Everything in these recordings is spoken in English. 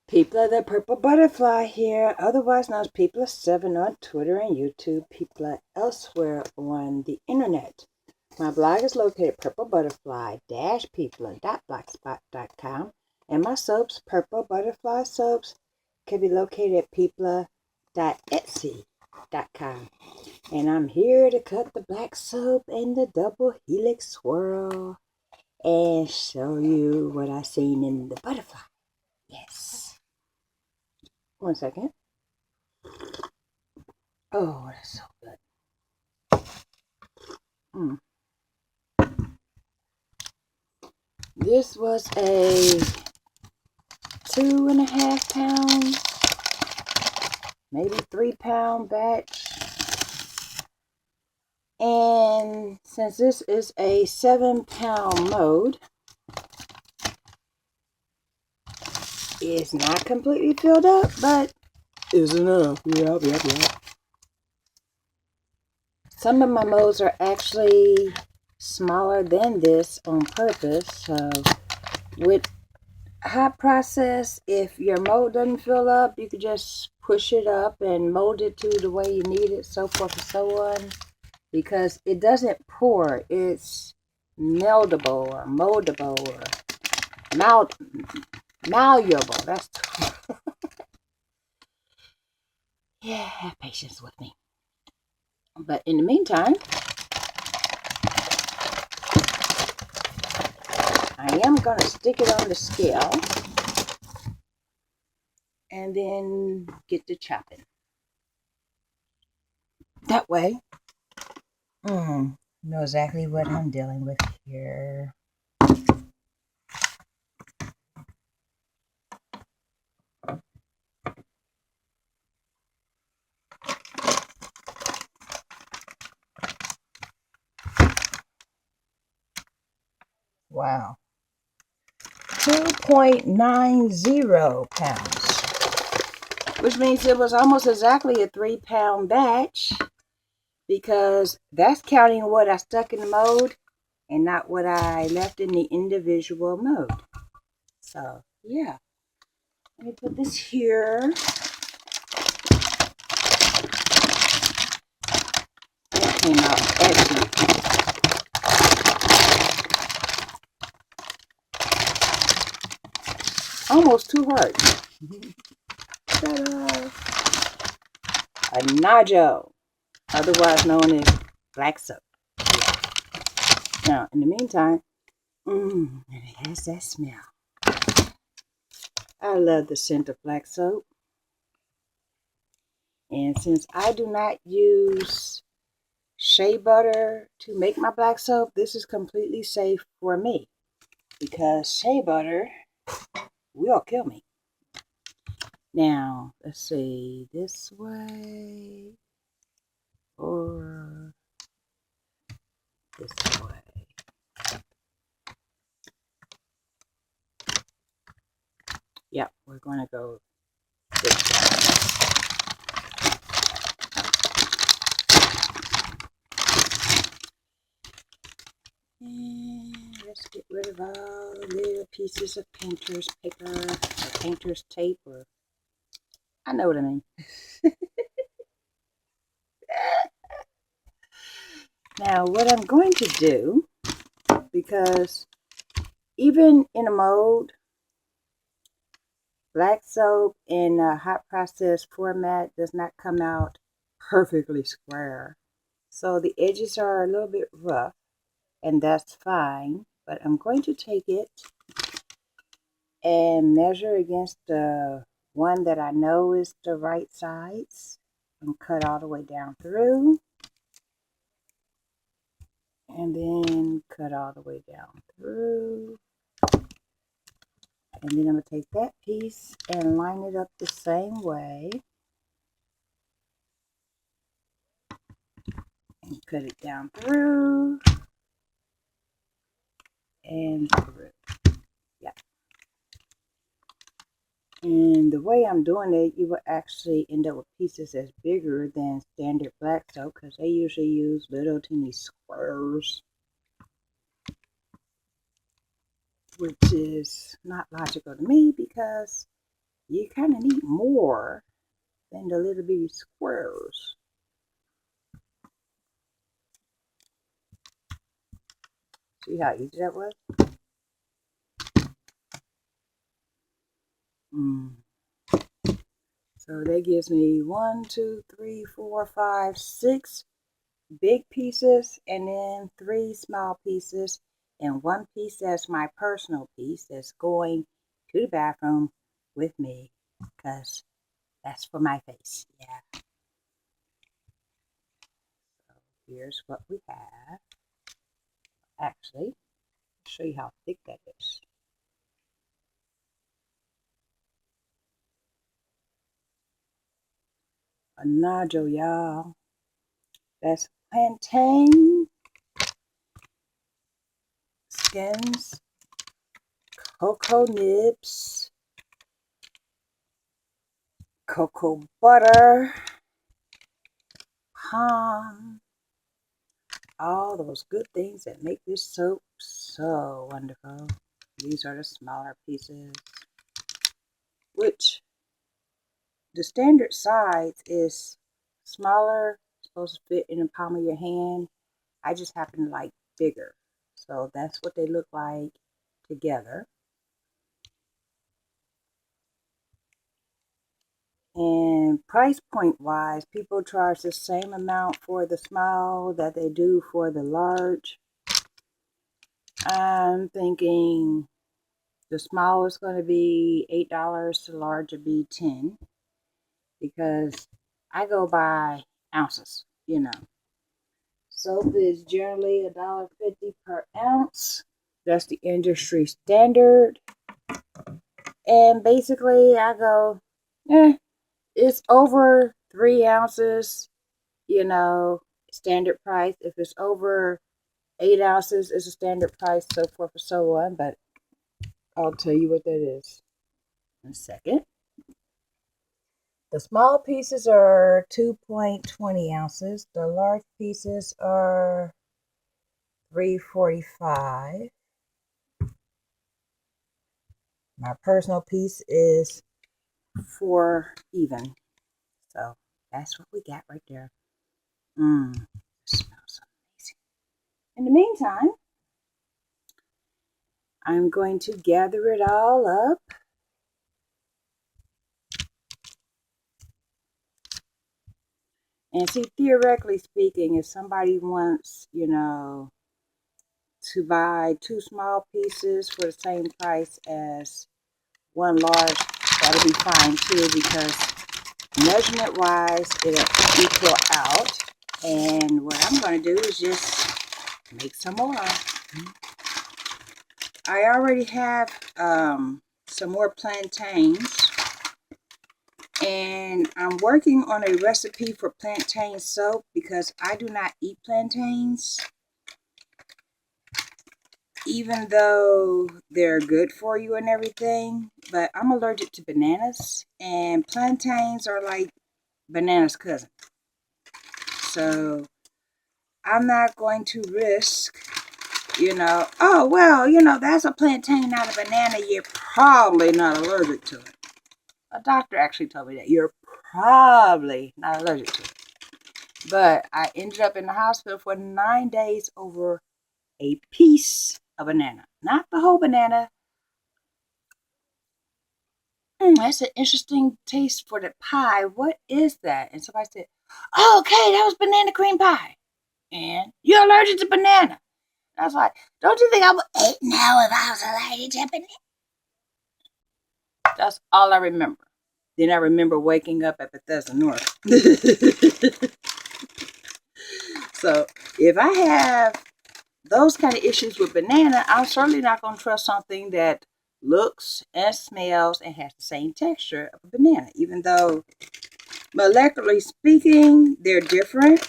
People the Purple Butterfly here, otherwise known as People7 on Twitter and YouTube, People elsewhere on the internet. My blog is located at purplebutterfly-people.blogspot.com, and my soaps, Purple Butterfly Soaps, can be located at people.etsy.com. And I'm here to cut the black soap and the double helix swirl and show you what I seen in the butterfly. Yes. 1 second. Oh, that's so good. This was a 2.5 pound, maybe 3 pound batch. And since this is a 7 pound mold, it's not completely filled up, but is enough. Yep. Some of my molds are actually smaller than this on purpose. So with hot process, if your mold doesn't fill up, you could just push it up and mold it to the way you need it, so forth and so on. Because it doesn't pour, it's meldable or moldable or malleable. That's yeah, have patience with me. But in the meantime, I am going to stick it on the scale and then get to chopping. That way, know exactly what I'm dealing with here. Wow. 2.90 pounds. Which means it was almost exactly a 3 pound batch, because that's counting what I stuck in the mold and not what I left in the individual mold. So, yeah. Let me put this here. That came out edgy. Almost too hard. Ta-da! A Najo, otherwise known as black soap. Yeah. Now, in the meantime, it has that smell. I love the scent of black soap. And since I do not use shea butter to make my black soap, this is completely safe for me, because shea butter will kill me. Now, let's see, this way or this way. Yep, we're going to go this way. And let's get rid of all the little pieces of painter's paper or painter's tape, or I know what I mean. Now, what I'm going to do, because even in a mold, black soap in a hot process format does not come out perfectly square. So the edges are a little bit rough, and that's fine. But I'm going to take it and measure against the one that I know is the right size and cut all the way down through. And then cut all the way down through. And then I'm going to take that piece and line it up the same way. And cut it down through. And through. Yeah. And the way I'm doing it, you will actually end up with pieces that's bigger than standard black soap, because they usually use little teeny squares, which is not logical to me, because you kind of need more than the little bitty squares. See how easy that was? So that gives me 1, 2, 3, 4, 5, 6 big pieces, and then 3 small pieces, and 1 piece that's my personal piece that's going to the bathroom with me, because that's for my face. Yeah. So here's what we have. Actually, I'll show you how thick that is. A nodule, y'all. That's plantain skins, cocoa nibs, cocoa butter, palm, all those good things that make this soap so wonderful. These are the smaller pieces, which the standard size is smaller, supposed to fit in the palm of your hand. I just happen to like bigger. So that's what they look like together. And price point wise, people charge the same amount for the small that they do for the large. I'm thinking the small is going to be $8, the large would be $10, because I go by ounces, you know. Soap is generally $1.50 per ounce. That's the industry standard. And basically I go, it's over 3 ounces, you know, standard price. If it's over 8 ounces, it's a standard price, so forth and so on. But I'll tell you what that is in a second. The small pieces are 2.20 ounces. The large pieces are 3.45. My personal piece is 4 even. So that's what we got right there. It smells amazing. In the meantime, I'm going to gather it all up. And see, theoretically speaking, if somebody wants, to buy 2 small pieces for the same price as 1 large, that'll be fine too, because measurement wise, it'll equal out. And what I'm going to do is just make some more. I already have some more plantains, and I'm working on a recipe for plantain soap because I do not eat plantains, even though they're good for you and everything. But I'm allergic to bananas, and plantains are like banana's cousin. So I'm not going to risk, oh, well, that's a plantain, not a banana. You're probably not allergic to it. A doctor actually told me that you're probably not allergic to it. But I ended up in the hospital for 9 days over a piece of banana, not the whole banana. That's an interesting taste for the pie. What is that? And somebody said, oh, okay, that was banana cream pie. And you're allergic to banana. And I was like, don't you think I would eat now if I was allergic to banana? That's all I remember. Then I remember waking up at Bethesda North. So if I have those kind of issues with banana, I'm certainly not going to trust something that looks and smells and has the same texture of a banana, even though molecularly speaking, they're different.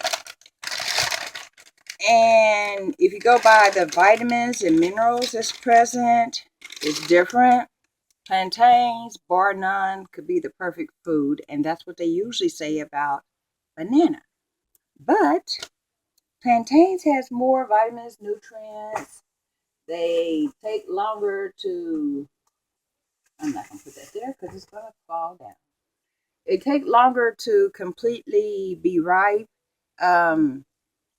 And if you go by the vitamins and minerals that's present, it's different. Plantains, bar none, could be the perfect food, and that's what they usually say about banana. But plantains has more vitamins, nutrients. They take longer to I'm not going to put that there because it's going to fall down. It takes longer to completely be ripe. When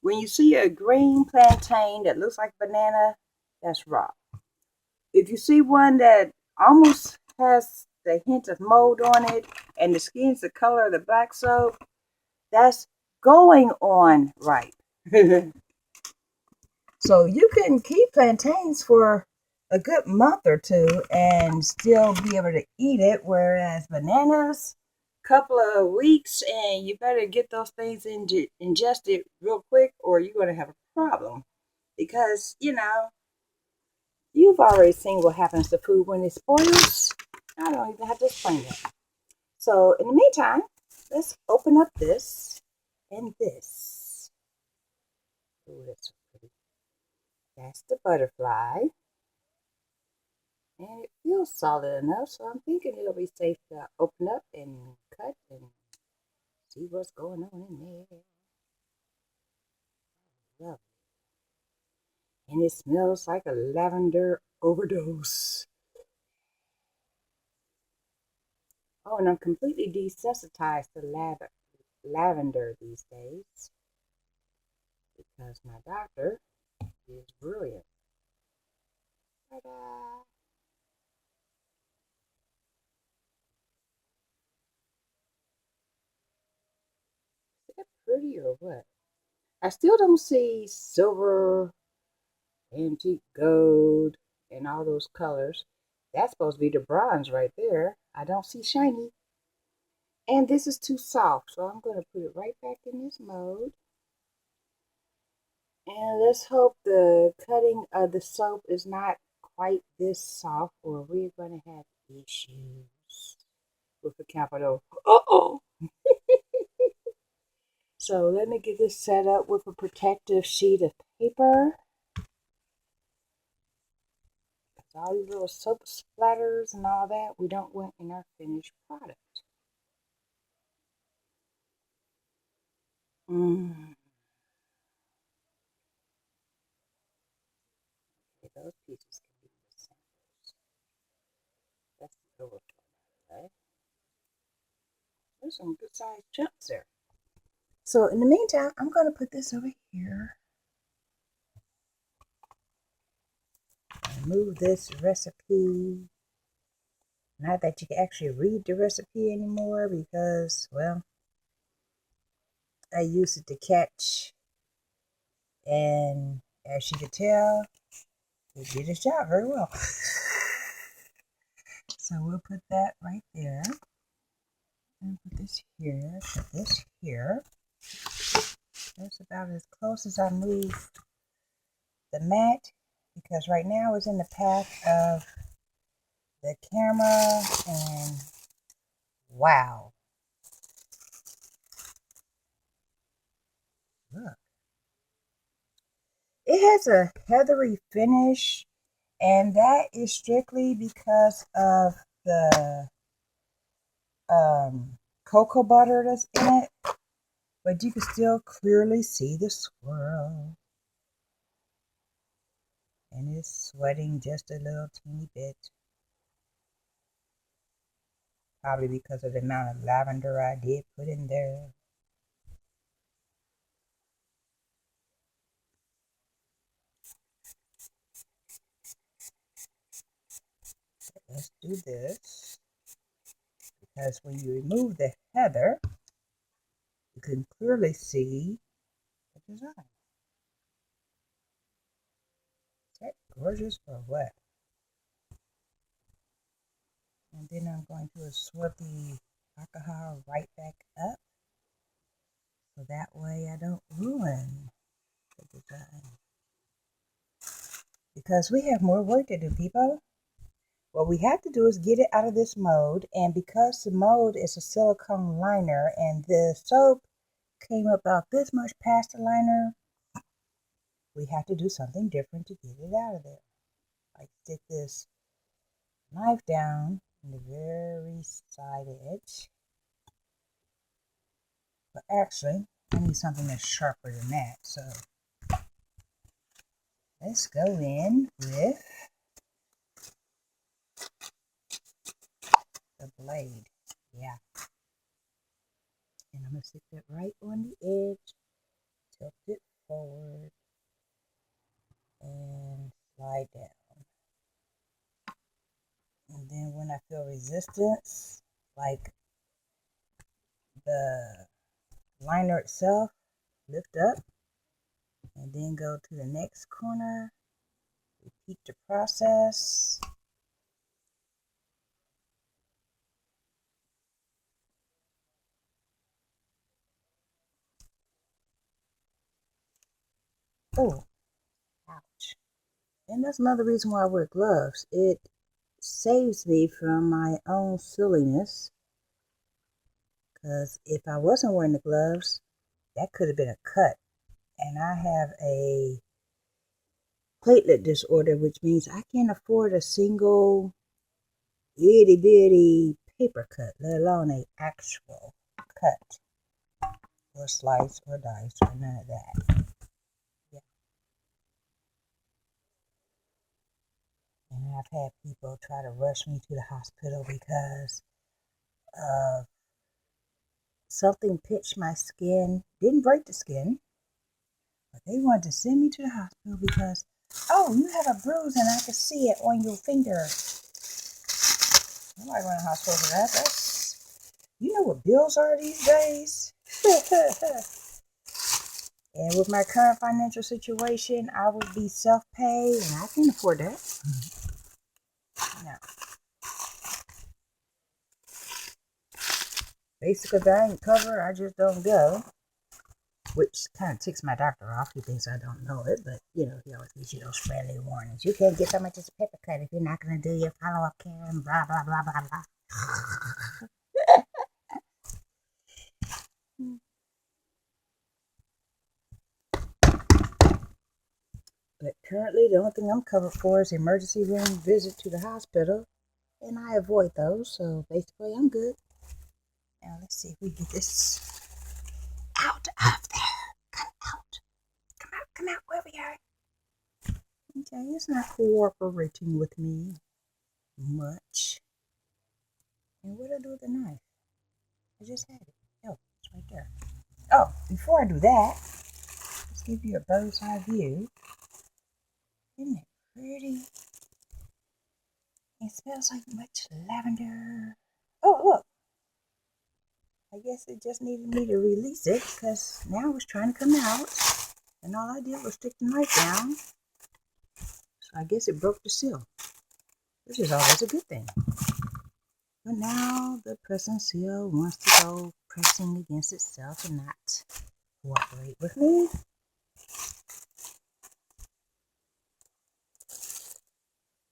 you see a green plantain that looks like banana, that's raw. If you see one that almost has the hint of mold on it and the skin's the color of the black soap, that's going on ripe. So you can keep plantains for a good month or two and still be able to eat it, whereas bananas, couple of weeks, and you better get those things ingested real quick or you're going to have a problem. Because, you've already seen what happens to food when it spoils. I don't even have to explain that. So in the meantime, let's open up this and this. Ooh, that's so pretty. That's the butterfly. And it feels solid enough, so I'm thinking it'll be safe to open up and cut and see what's going on in there. Lovely. And it smells like a lavender overdose. Oh, and I'm completely desensitized to lavender these days because my doctor is brilliant. Ta-da! Is that pretty or what? I still don't see silver, antique gold, and all those colors. That's supposed to be the bronze right there. I don't see shiny. And this is too soft, so I'm going to put it right back in this mode. And let's hope the cutting of the soap is not quite this soft or we're going to have issues with the capital. Uh-oh. So let me get this set up with a protective sheet of paper. All these little soap splatters and all that we don't want in our finished product. Okay, those pieces can be the samples. That's the overflow, right? There's some good sized chunks there. So in the meantime, I'm going to put this over here. Move this recipe. Not that you can actually read the recipe anymore because, well, I used it to catch. And as you can tell, it did its job very well. So we'll put that right there. And put this here, put this here. That's about as close as I move the mat because right now it's in the path of the camera and wow. Look. It has a heathery finish and that is strictly because of the cocoa butter that's in it. But you can still clearly see the swirl. And it's sweating just a little teeny bit. Probably because of the amount of lavender I did put in there. Let's do this. Because when you remove the heather, you can clearly see the design. Is that gorgeous or what? And then I'm going to swirl the alcohol right back up. So that way I don't ruin the design. Because we have more work to do, people. What we have to do is get it out of this mold. And because the mold is a silicone liner and the soap came about this much past the liner, we have to do something different to get it out of there. Like stick this knife down in the very side edge. But actually, I need something that's sharper than that. So let's go in with blade. Yeah. And I'm going to stick that right on the edge, tilt it forward, and slide down. And then when I feel resistance, like the liner itself, lift up, and then go to the next corner, repeat the process. Oh, ouch. And that's another reason why I wear gloves. It saves me from my own silliness. Because if I wasn't wearing the gloves, that could have been a cut. And I have a platelet disorder, which means I can't afford a single itty bitty paper cut, let alone an actual cut or slice or dice or none of that. Yeah. And I've had people try to rush me to the hospital because something pinched my skin, didn't break the skin, but they wanted to send me to the hospital because, oh, you have a bruise and I can see it on your finger. Nobody going to the hospital for that. You know what bills are these days? And with my current financial situation, I would be self-pay, and I can't afford that. No. Basically, if I ain't covered, I just don't go. Which kind of ticks my doctor off. He thinks I don't know it, but, he always gives you those friendly warnings. You can't get so much as a paper cut if you're not going to do your follow-up care and blah, blah, blah, blah, blah. But currently, the only thing I'm covered for is emergency room visit to the hospital, and I avoid those, so basically I'm good. Now, let's see if we get this out of there. Come out. Come out, wherever you are. Okay, it's not cooperating with me much. And what do I do with the knife? I just had it. Oh, it's right there. Oh, before I do that, let's give you a bird's eye view. Isn't it pretty? It smells like much lavender. Oh, look. I guess it just needed me to release it because now it's trying to come out. And all I did was stick the knife down. So I guess it broke the seal, which is always a good thing. But now the pressing seal wants to go pressing against itself and not cooperate with me.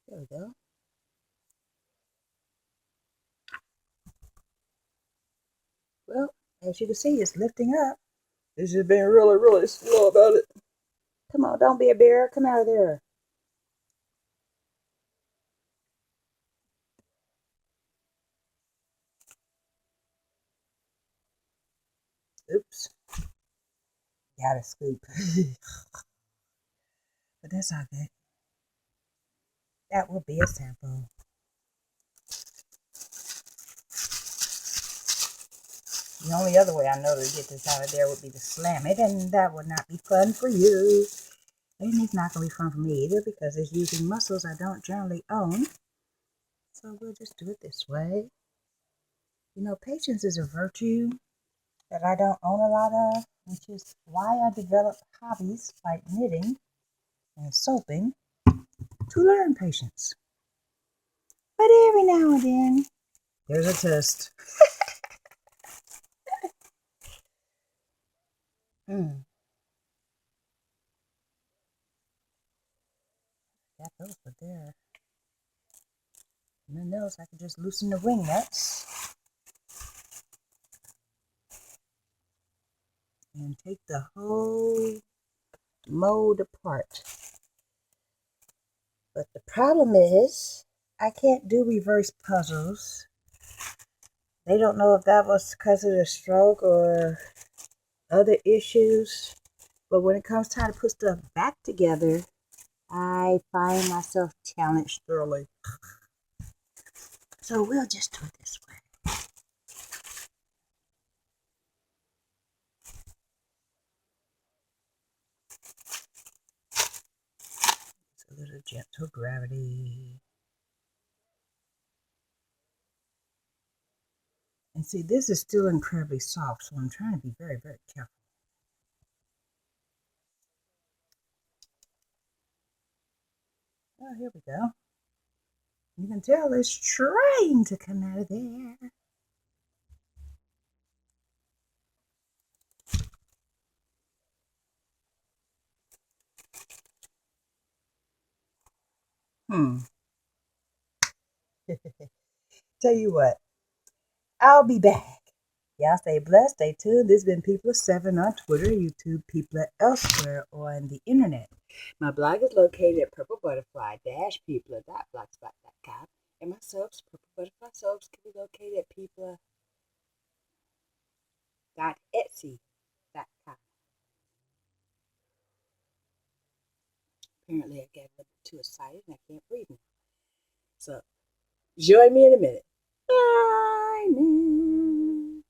There we go. Well, as you can see, it's lifting up. It's just being really, really slow about it. Come on, don't be a bear. Come out of there. Oops. Got a scoop. But that's all good. That will be a sample. The only other way I know to get this out of there would be to slam it, and that would not be fun for you. And it's not going to be fun for me either because it's using muscles I don't generally own. So we'll just do it this way. Patience is a virtue that I don't own a lot of, which is why I developed hobbies like knitting and soaping to learn patience. But every now and then, there's a test. Got those put there. And then those, I can just loosen the wing nuts and take the whole mold apart. But the problem is, I can't do reverse puzzles. They don't know if that was because of the stroke or other issues. But when it comes time to put stuff back together, I find myself challenged thoroughly. So we'll just do it this way. gentle gravity. And see, this is still incredibly soft, so I'm trying to be very, very careful. Oh, here we go. You can tell it's trying to come out of there. Tell you what, I'll be back. Y'all stay blessed, stay tuned. This has been People7 on Twitter, YouTube, People elsewhere on the internet. My blog is located at purplebutterfly-people.blogspot.com, and my soaps, Purple Butterfly Soaps, can be located at people.etsy.com. Apparently, I got a little bit too excited and I can't breathe now. So, join me in a minute. Bye now.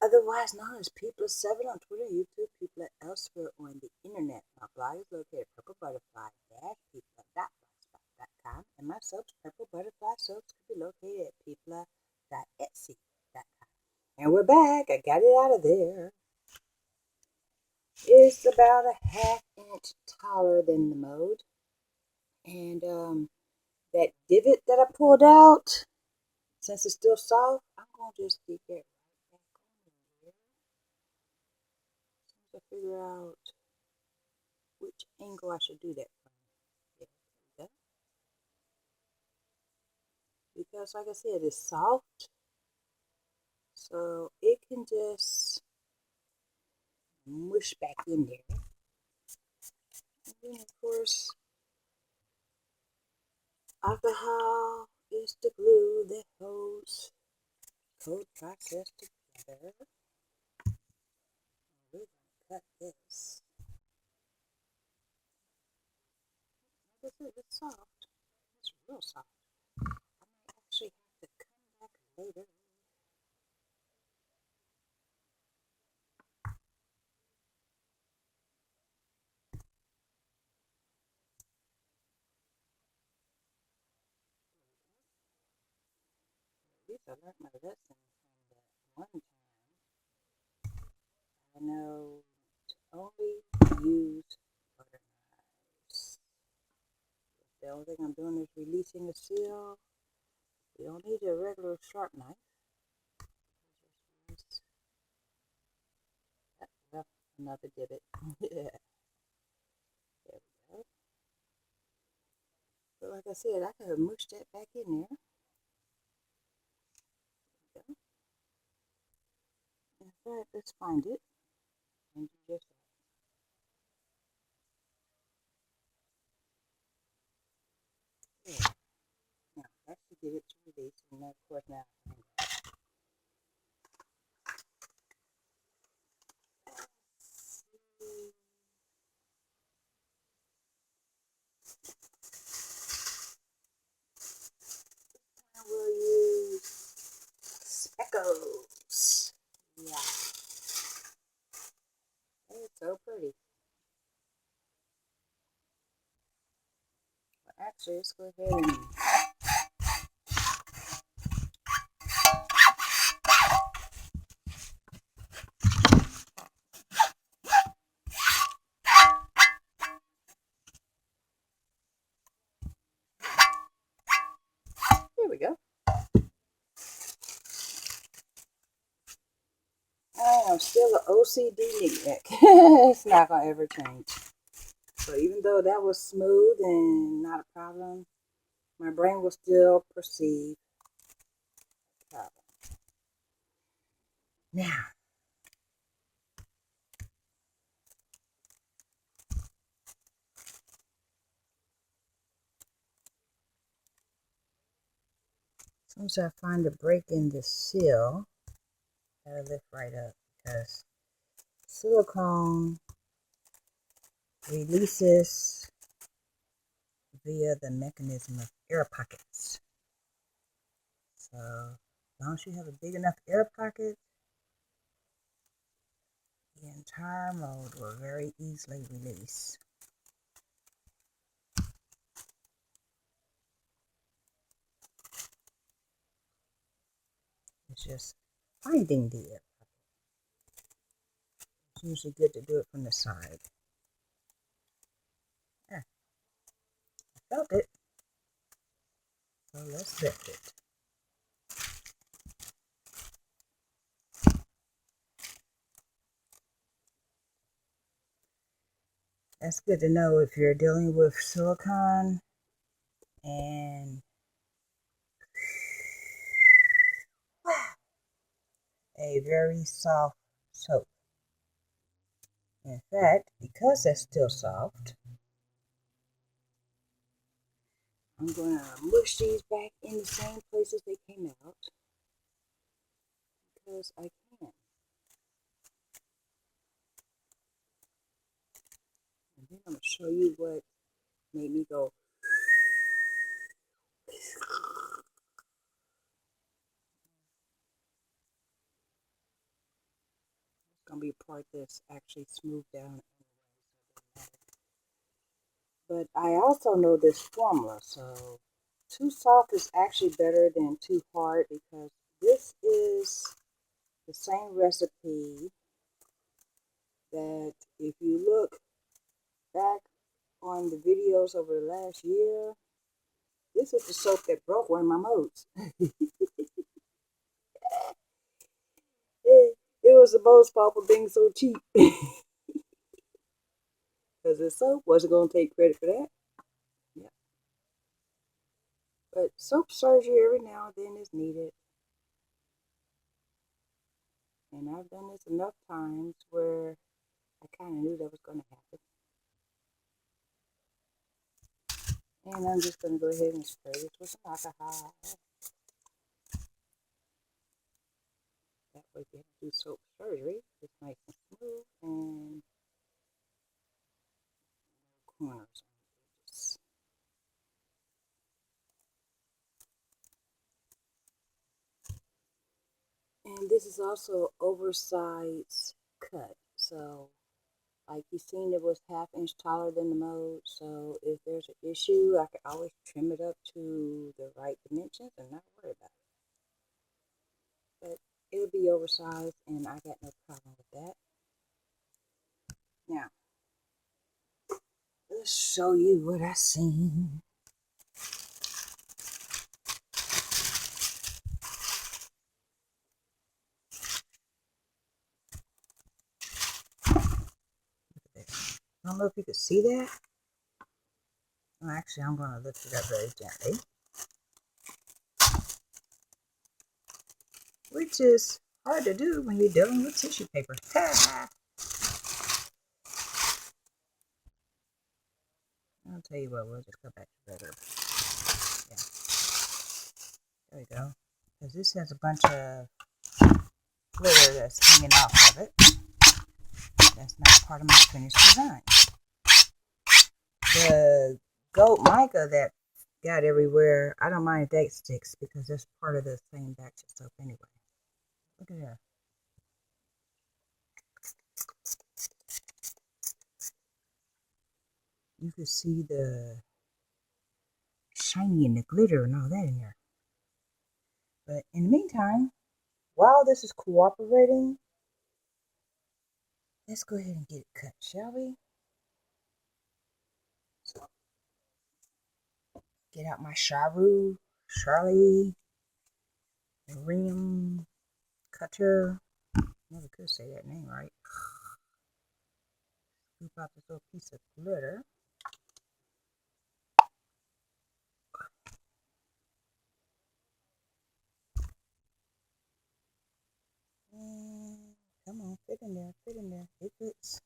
Otherwise known as People7 on Twitter, YouTube, People elsewhere on the internet. My blog is located at purplebutterfly-people.blogspot.com, and my soaps, Purple Butterfly Soaps, can be located at people.etsy.com. And we're back. I got it out of there. It's about a ½ inch taller than the mold. And that divot that I pulled out, since it's still soft, I'm going to just stick it right back on there. To figure out which angle I should do that from. Yeah. Because like I said, it's soft, so it can just mush back in there. And then of course, alcohol is the glue that holds the whole process together. We're going to cut this. Like I said, it's soft. It's real soft. I might actually have to come back later. At least I learned my lesson from that one time. I know to only use butter knives. The only thing I'm doing is releasing the seal. You don't need a regular sharp knife. Well, another divot. Yeah. There we go. But like I said, I could have mushed that back in there. There we go. In fact, let's find it and do just that. There. Now, that should get it to release. And of course, now I will use speckles. Yeah. It's so pretty. Well, actually, let's go ahead and there we go. I am still an OCD knick-knack. It's not going to ever change. So even though that was smooth and not a problem, my brain will still perceive the problem. Now, as soon as I find a break in the seal, gotta lift right up because silicone releases via the mechanism of air pockets. So as long as you have a big enough air pocket, the entire mold will very easily release. It's just finding the air bubble. It's usually good to do it from the side. Yeah, I felt it. So let's lift it. That's good to know if you're dealing with silicone and a very soft soap. In fact, because that's still soft, I'm going to mush these back in the same places they came out because I can. And then I'm going to show you what made me go. It's going to be a part that's actually smoothed down anyway, but I also know this formula, so too soft is actually better than too hard because this is the same recipe that if you look back on the videos over the last year, this is the soap that broke one of my modes. It was the most fault for being so cheap. Because the soap wasn't going to take credit for that. Yeah. But soap surgery every now and then is needed. And I've done this enough times where I kind of knew that was going to happen. And I'm just going to go ahead and spray this with some alcohol. That way if you have to do soap surgery, it's nice and smooth and corners. And this is also oversized cut. So like you seen, it was ½ inch taller than the mold. So if there's an issue, I can always trim it up to the right dimensions and not worry about it. But it'll be oversized and I got no problem with that. Now, let's show you what I seen. I don't know if you could see that. Well, actually, I'm going to lift it up very gently. Which is hard to do when you're dealing with tissue paper. I'll tell you what, we'll just go back to regular. Yeah. There we go. Because this has a bunch of glitter that's hanging off of it. That's not part of my finished design. The gold mica that got everywhere, I don't mind if that sticks because that's part of the same batch of soap anyway. Look at that. You can see the shiny and the glitter and all that in there. But in the meantime, while this is cooperating, let's go ahead and get it cut, shall we? So, get out my Charlie rim cutter. Never could say that name right. Scoop out this little piece of glitter. And come on, fit in there, fit in there. It fits.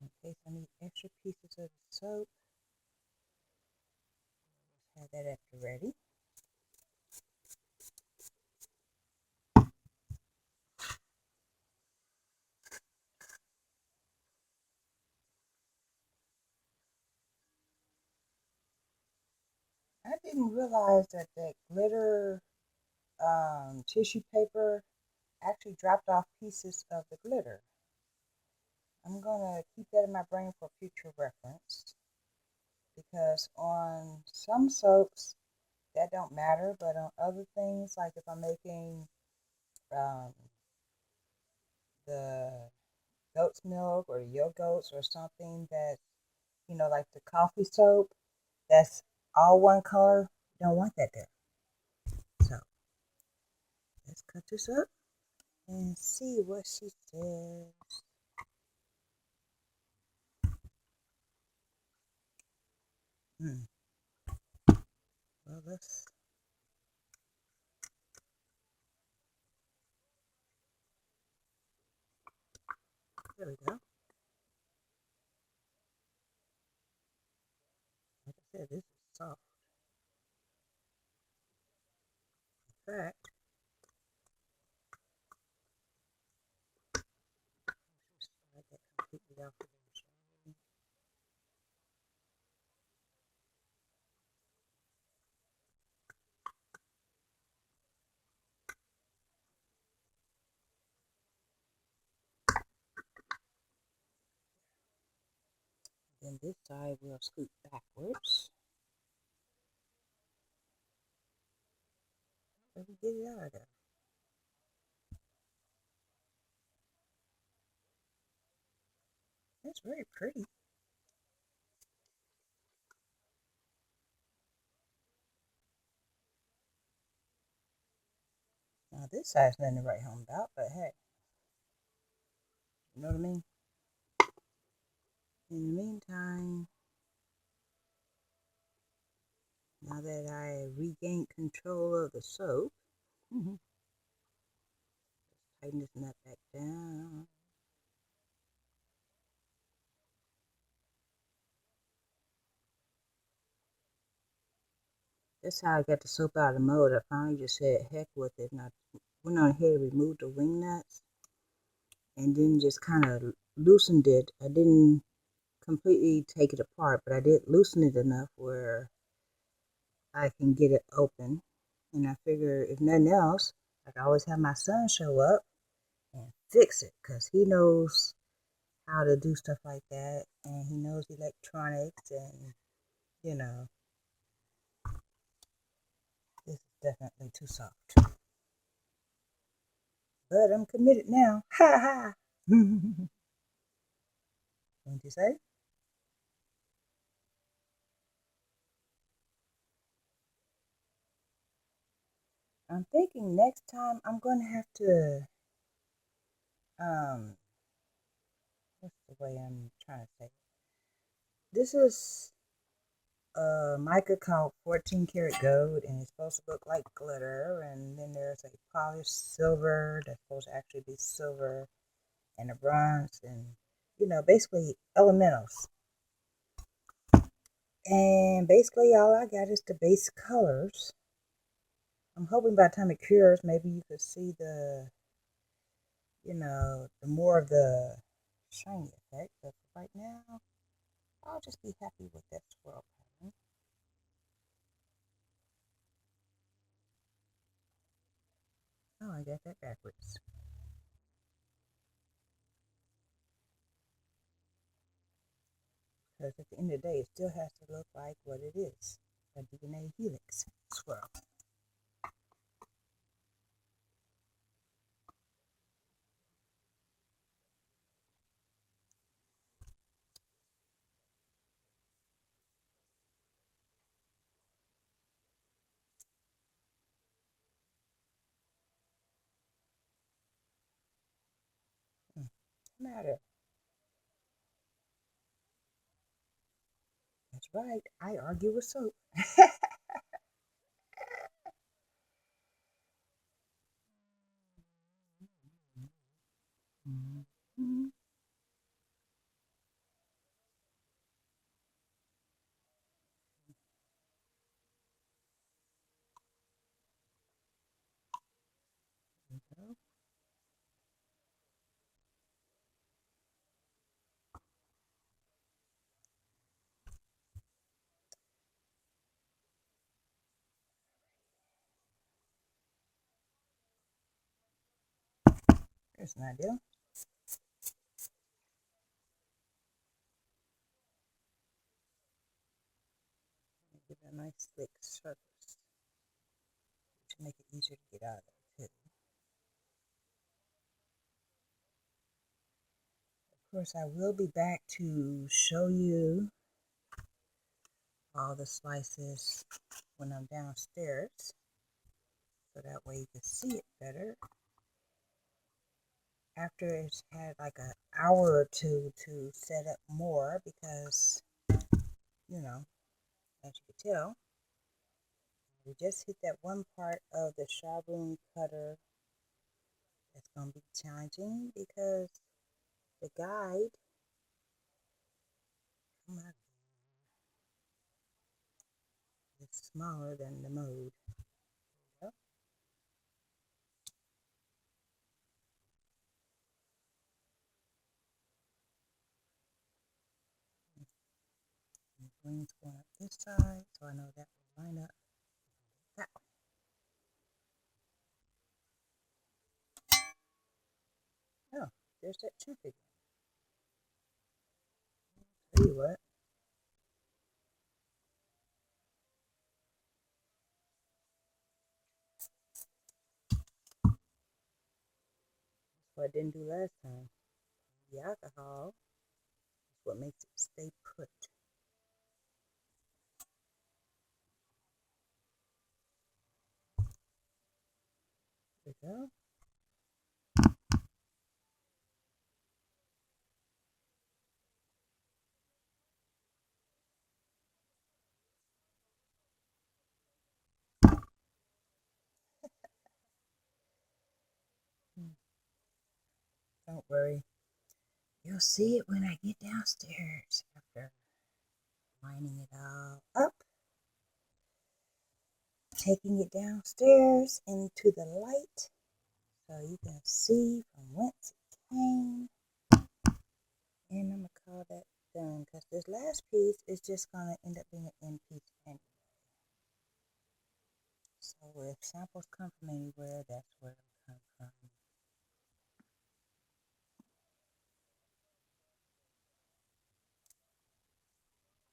In case I need extra pieces of soap, have that at the ready. I didn't realize that glitter tissue paper actually dropped off pieces of the glitter. I'm going to keep that in my brain for future reference because on some soaps that don't matter, but on other things, like if I'm making um, the goat's milk or yogurts or something that, like the coffee soap, that's all one color, don't want that there. So let's cut this up and see what she says. Hmm. Well, there we go. Like I said, this is soft. In fact, slide that completely off of there. Then this side we'll scoot backwards. So we get it out of there. That's very pretty. Now this side's nothing to write home about, but hey, you know what I mean? In the meantime, now that I regained control of the soap, tighten this nut back down. That's how I got the soap out of the mold. I finally just said heck with it, and I went on ahead and removed the wing nuts and then just kind of loosened it. I didn't completely take it apart, but I did loosen it enough where I can get it open. And I figure if nothing else, I can always have my son show up and fix it because he knows how to do stuff like that and he knows electronics and you know this is definitely too soft. But I'm committed now. Ha ha. What you say? I'm thinking next time I'm going to have to um what's the way I'm trying to say it? This is a mica called 14 karat gold and it's supposed to look like glitter, and then there's a polished silver that's supposed to actually be silver, and a bronze, and basically elementals. And basically all I got is the base colors. I'm hoping by the time it cures maybe you could see the more of the shiny effect, but right now I'll just be happy with that swirl pattern. Oh, I got that backwards. Because at the end of the day, it still has to look like what it is, a DNA helix swirl. Matter. That's right. I argue with soap. Mm-hmm. There's an idea. a nice slick surface to make it easier to get out of there too. Of course, I will be back to show you all the slices when I'm downstairs, so that way you can see it better. After it's had like an hour or two to set up more, because, you know, as you can tell, we just hit that one part of the Shaboom cutter that's going to be challenging because the guide, come on, is smaller than the mode. Yep. And the green's going up this side, so I know that will line up that way. Oh, there's that chunk again. Tell you what. What I didn't do last time. The alcohol is what makes it stay put. There we go. Don't worry. You'll see it when I get downstairs after lining it all up, taking it downstairs into the light so you can see from whence it came. And I'm going to call that done because this last piece is just going to end up being an end piece anyway. So if samples come from anywhere, that's where they come from.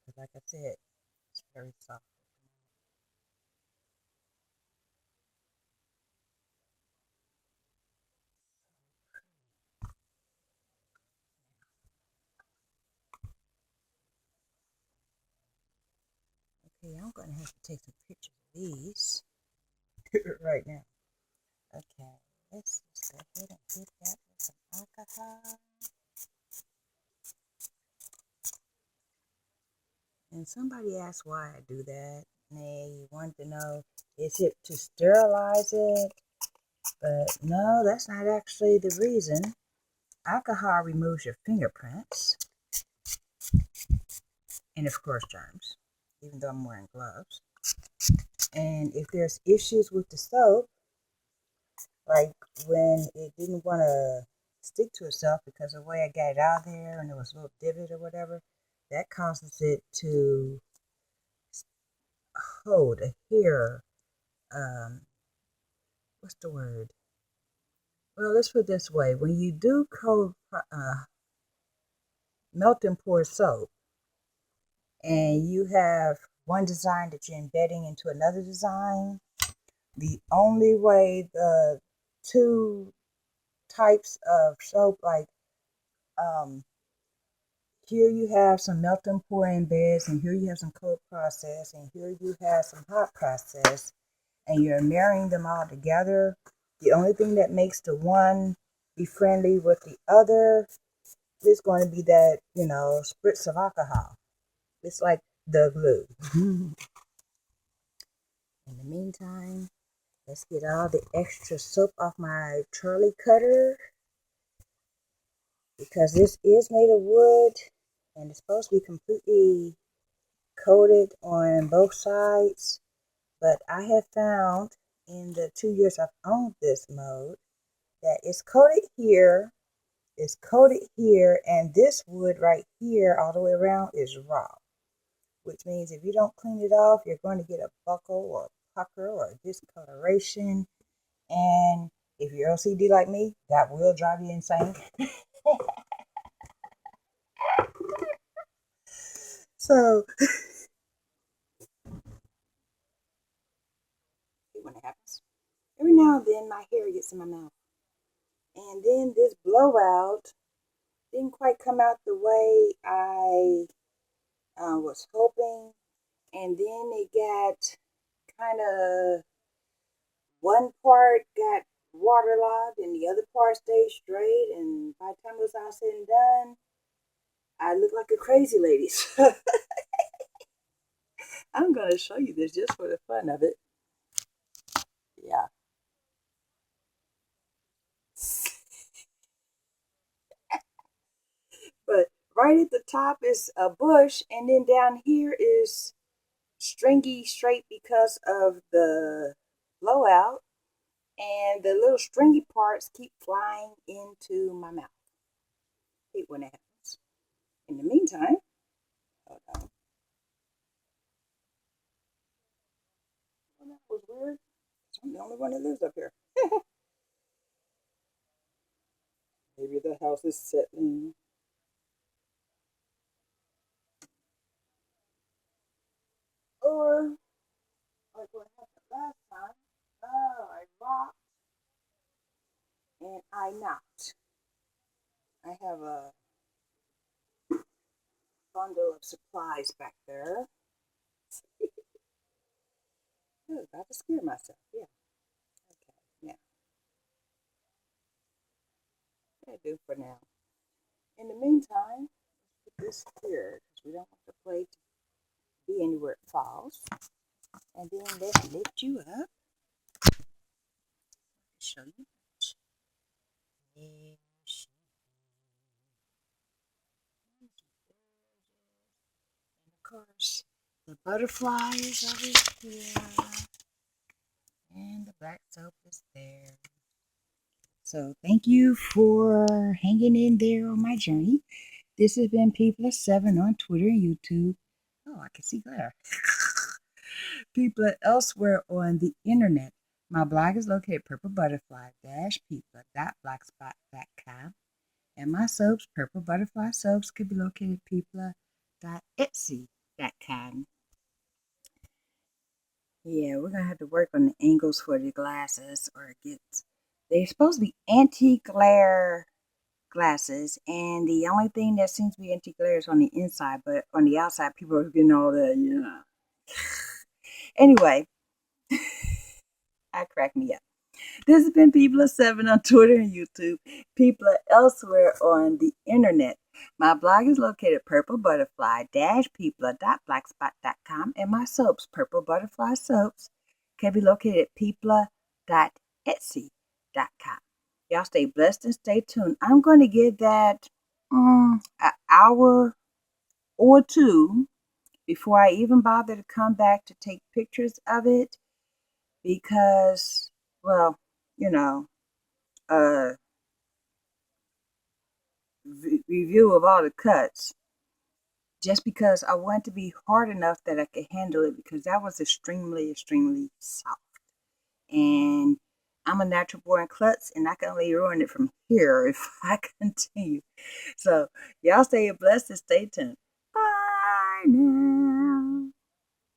Because like I said, it's very soft. Okay, I'm going to have to take some pictures of these right now. Okay, let's just go ahead and hit that with some alcohol. And somebody asked why I do that. They wanted to know, is it to sterilize it? But no, that's not actually the reason. Alcohol removes your fingerprints. And of course germs, even though I'm wearing gloves. And if there's issues with the soap, like when it didn't want to stick to itself because of the way I got it out there and there was a little divot or whatever, that causes it to hold, adhere, what's the word? Well, let's put it this way. When you do cold melt and pour soap, and you have one design that you're embedding into another design, the only way the two types of soap, like here you have some melt and pour embeds, and here you have some cold process, and here you have some hot process, and you're marrying them all together. The only thing that makes the one be friendly with the other is going to be that, spritz of alcohol. It's like the glue. In the meantime, let's get all the extra soap off my Charlie cutter, because this is made of wood and it's supposed to be completely coated on both sides. But I have found in the 2 years I've owned this mode that it's coated here, and this wood right here all the way around is raw, which means if you don't clean it off, you're going to get a buckle or a pucker or a discoloration. And if you're OCD like me, that will drive you insane. So then my hair gets in my mouth. And then this blowout didn't quite come out the way I was hoping. And then it got kind of, one part got waterlogged and the other part stayed straight. And by the time it was all said and done, I looked like a crazy lady. So I'm going to show you this just for the fun of it. Yeah. But right at the top is a bush, and then down here is stringy straight because of the blowout, and the little stringy parts keep flying into my mouth. I hate when that happens. In the meantime, hold on. Well, that was weird. I'm the only one that lives up here. Maybe the house is settling. Or, like what happened last time, I rocked and I knocked. I have a bundle of supplies back there. I was about to scare myself. Yeah. Okay. Now, what I do for now. In the meantime, put this here because we don't want the plate to be anywhere it falls. And then let's lift you up. Show you. And of course, the butterfly is over here. And the black soap is there. So thank you for hanging in there on my journey. This has been People7 on Twitter and YouTube. Oh, I can see glare. People elsewhere on the internet. My blog is located purplebutterfly-people.blogspot.com. And my soaps, Purple Butterfly Soaps, could be located at people.etsy.com. Yeah, we're going to have to work on the angles for the glasses, or they're supposed to be anti-glare glasses, and the only thing that seems to be anti-glare is on the inside, but on the outside, people are getting all that, Anyway, I crack me up. This has been People7 on Twitter and YouTube. People elsewhere on the internet. My blog is located at purplebutterfly-people.blogspot.com, and my soaps, Purple Butterfly Soaps, can be located at people.etsy.com. Y'all stay blessed and stay tuned. I'm going to give that an hour or two before I even bother to come back to take pictures of it, because, well, review of all the cuts, just because I want to be hard enough that I could handle it, because that was extremely, extremely soft. And I'm a natural born klutz, and I can only ruin it from here if I continue. So y'all stay blessed and stay tuned.